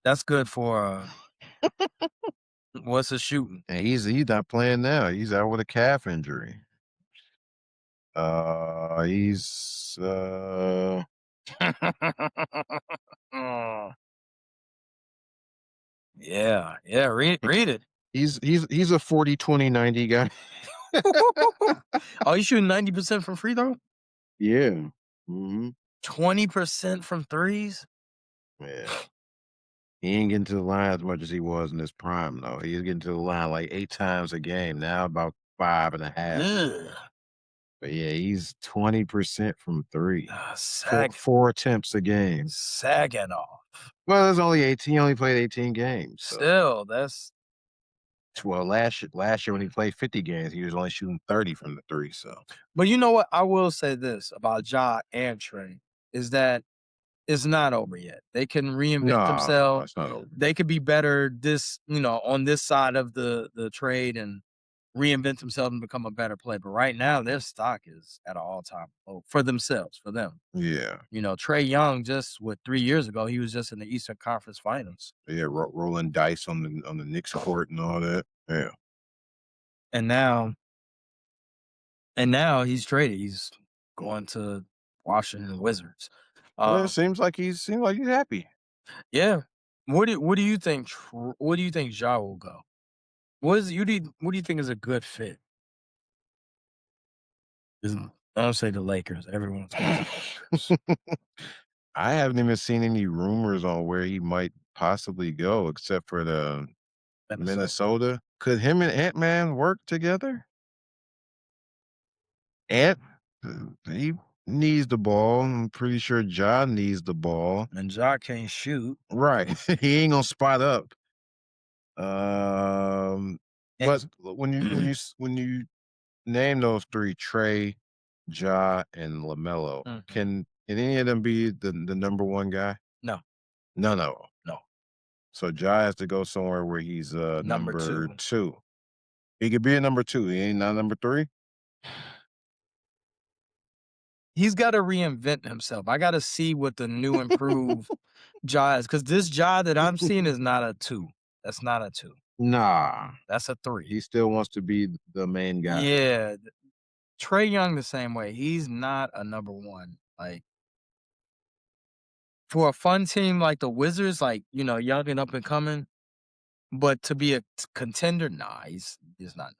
That's good for what's his shooting? And he's not playing now. He's out with a calf injury. He's Oh, yeah, yeah. Read it. he's a 40-20-90 guy. Oh, you shooting 90% from free throw? Yeah. Mhm. 20% from threes? Yeah. He ain't getting to the line as much as he was in his prime, though. He's getting to the line like 8 times a game, now about 5.5. Ugh. But yeah, he's 20% from 3. Ah, 4 attempts a game. sagging off. Well, there's only 18. He only played 18 games, so Still, that's well, last year when he played 50 games, he was only shooting 30 from the 3, so but you know what? I will say this about Ja and Trey is that it's not over yet. They can reinvent no, themselves. it's not over. They could be better on this side of the trade and reinvent themselves and become a better player. But right now, their stock is at an all-time low for themselves, for them. Yeah. Trey Young just 3 years ago, he was just in the Eastern Conference Finals. Yeah, rolling dice on the Knicks court and all that. Yeah. And now he's traded. He's going to Washington Wizards. Well, it Um, seems like he's happy. yeah. What do you think? What do you think Ja will go? What do you think is a good fit? Is I don't say the Lakers. Everyone's going to the Lakers. I haven't even seen any rumors on where he might possibly go except for the Minnesota. Minnesota. Could him and Ant-Man work together? Ant, he needs the ball. I'm pretty sure John needs the ball. And Ja can't shoot. Right. He ain't gonna spot up. Um, but And when you name those 3, Trey, Ja, and LaMelo, Mhm. can any of them be the number 1 guy? No, None of 'em. no. So Ja has to go somewhere where he's Number number 2. 2. He could be a number 2. He ain't not number 3. He's gotta reinvent himself. I gotta see what the new improved Ja is, because this Ja that I'm seeing is not a 2. That's not a 2. Nah, That's a 3. he still wants to be the main guy. Yeah. Trey Young the same way. He's not a number 1. Like, For a fun team like the Wizards, like, young and up and coming, but to be a contender, nah, he's not.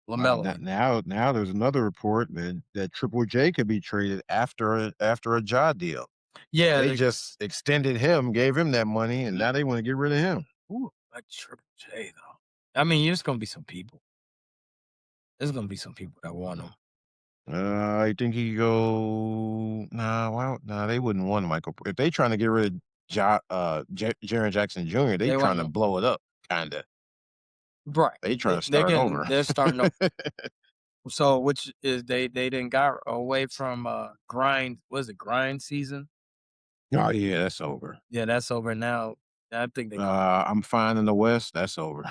LaMelo ain't. Now there's another report that Triple J could be traded after a Ja deal. Yeah, They just extended him, gave him that money, and now they wanna get rid of him. ooh, like Triple J though. I mean, there's gonna be some people. There's gonna be some people that want him. I think he go nah, nah, they wouldn't want Michael if they trying to get rid of Jaren Jackson Jr., they They want trying to him. blow it up, kinda. Right. They trying to They start can over. they're starting to so which is they didn't got away from grind was it grind season? Oh, yeah, that's over. Yeah, that's over now. I think they come. I'm fine in the West, that's over.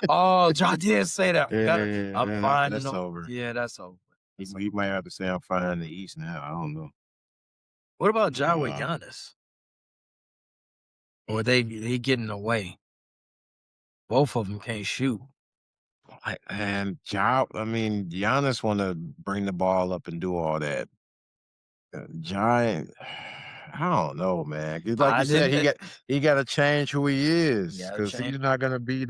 Oh, Ja did say that. I'm Yeah, fine, that's over. yeah, that's over. That's over. He might have to say I'm fine in the East now, I don't know. What about Ja with Uh, Giannis? Or they getting away? Both of them can't shoot. and I mean, Giannis wanna bring the ball up and do all that. Giant, I don't know, man. 'Cause like I you said, didn't. he gotta change who he is Yeah, because change. he's not gonna be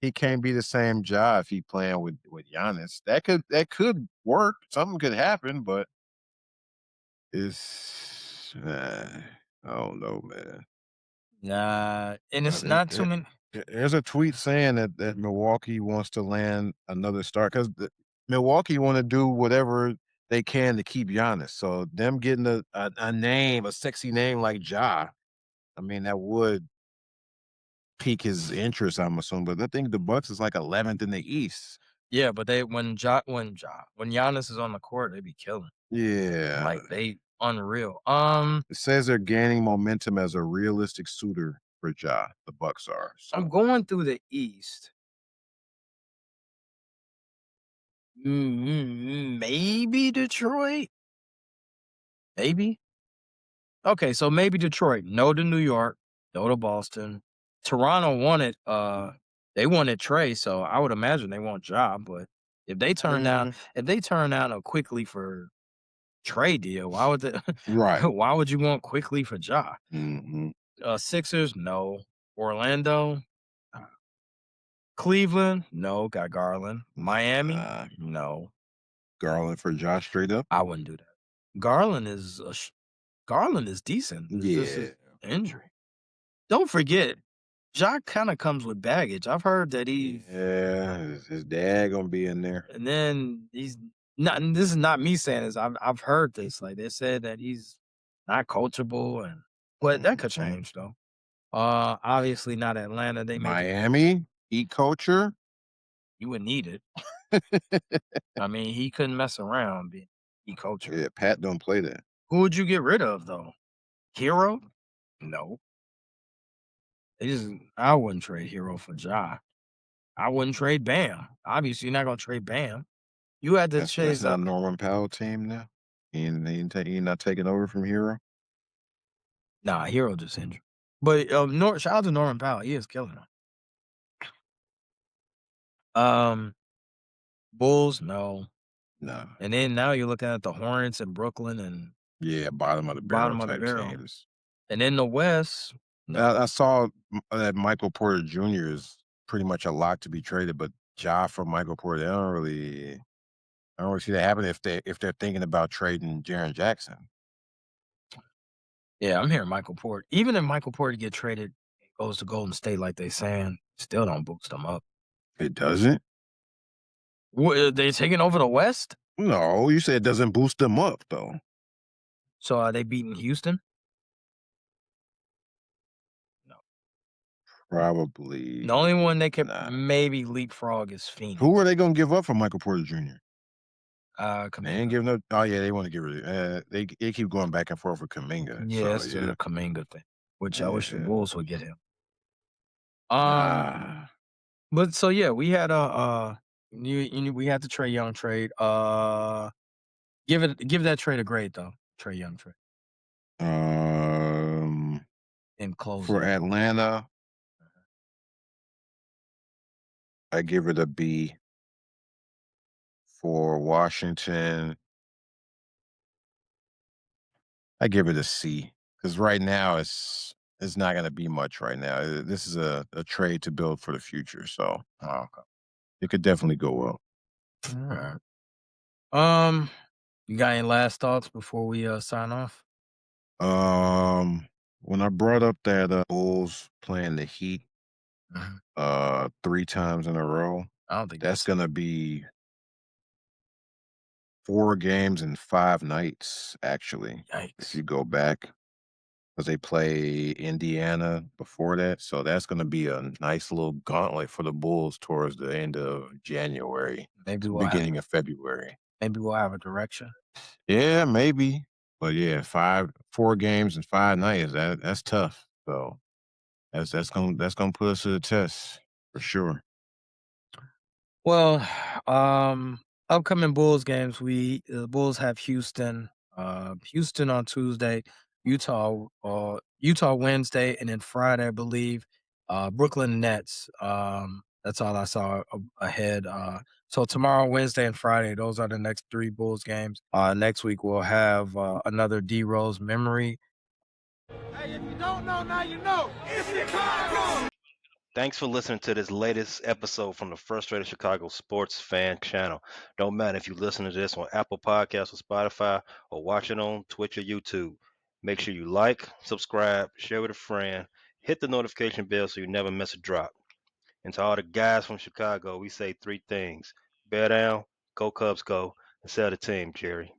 he can't be the same Ja if he playing with Giannis. That could work. Something could happen, but it's I don't know, man. Nah, and Uh, it's there, not too there, many. there's a tweet saying that Milwaukee wants to land another star because Milwaukee want to do whatever they can to keep Giannis. So them getting a name, a sexy name like Ja, I mean that would pique his interest. I'm assuming, but I think the Bucks is like 11th in the East. Yeah, but they when Giannis is on the court, they be killing. Yeah, Like they unreal. it says they're gaining momentum as a realistic suitor for Ja. The Bucks are I'm so. going through the East. Maybe Detroit. Maybe. Okay, so maybe Detroit. No to New York. No to Boston. Toronto wanted they wanted Trey, so I would imagine they want Ja. But if they turn down Mhm. if they turn down a quickly for Trey deal, why would they Right. why would you want quickly for Ja? Hmm. Sixers, no. Orlando, uh, Cleveland, no. Got Garland. Miami, Nah, no. Garland for Josh straight up. I wouldn't do that. Garland is Garland is decent. It's just Yeah. his injury. Don't forget, Jock kind of comes with baggage. I've heard that Yeah, his dad gonna be in there. and then he's not. And this is not me saying this. I've heard this. Like they said that he's not coachable, but that could Mhm. change though. Obviously not Atlanta. They making Miami, heat culture. you would need it. I mean, he couldn't mess around being culture. Yeah, Pat don't play that. Who would you get rid of though? Hero? No. They just I wouldn't trade Hero for Ja. I wouldn't trade Bam. Obviously, you're not gonna trade Bam. You had to That's chase not up. a Norman Powell team now. He not taking over from Hero. Nah, Hero just injured. But shout out to Norman Powell. He is killing him. Um, Bulls, no. No. And then now you're looking at the Hornets and Brooklyn and Yeah, bottom of the barrel bottom of the type barrel. teams. And in the West, no. I saw that Michael Porter Jr. is pretty much a lot to be traded, but Ja for Michael Porter, I don't really see that happening if they're thinking about trading Jaren Jackson. Yeah, I'm hearing Michael Porter. Even if Michael Porter get traded, goes to Golden State like they saying, still don't boost them up. It doesn't? They taking over the West? No, you said it doesn't boost them up though. So are they beating Houston? No. The Probably only one they could not. maybe leapfrog is Who Phoenix. are they gonna give up for Michael Porter Jr.? They ain't Kaminga. giving up. Oh yeah, they want to get rid of. They keep going back and forth with Kaminga. Yeah, So it's yeah, the Kaminga thing, which I wish the yeah. Bulls would get him. Um, Nah. but so yeah, we had we had the Trey Young trade. Give that trade a grade though. Trey Young trade Um, in for closing. Atlanta, I give it a B. For Washington, I give it a C because right now it's not gonna be much right now. This is a trade to build for the future, so Oh, okay. it could definitely go well. All right. Um, you got any last thoughts before we sign off? When I brought up that Bulls playing the Heat Mhm. 3 times in a row, I don't think that's that's gonna be 4 games in 5 nights, actually, if yikes. you go back. Because they play Indiana before that, so that's gonna be a nice little gauntlet for the Bulls towards the end of January Maybe to we'll have beginning of February. a direction. Yeah, maybe, but yeah, 4 games in 5 nights, that's tough, so that's gonna put us to the test for sure. Well, upcoming Bulls games, the Bulls have Houston on Tuesday, Utah Wednesday, and then Friday, I believe, Brooklyn Nets. That's all I saw ahead. So tomorrow, Wednesday, and Friday, those are the next three Bulls games. Next week we'll have another D Rose memory. Hey, if you don't know, now you know. It's Chicago! Thanks for listening to this latest episode from the Frustrated Chicago Sports Fan Channel. Don't matter if you listen to this on Apple Podcasts or Spotify or watch it on Twitch or YouTube. Make sure you like, subscribe, share with a friend, hit the notification bell so you never miss a drop. And to all the guys from Chicago, we say three things: bear down, go Cubs go, and sell the team, Jerry.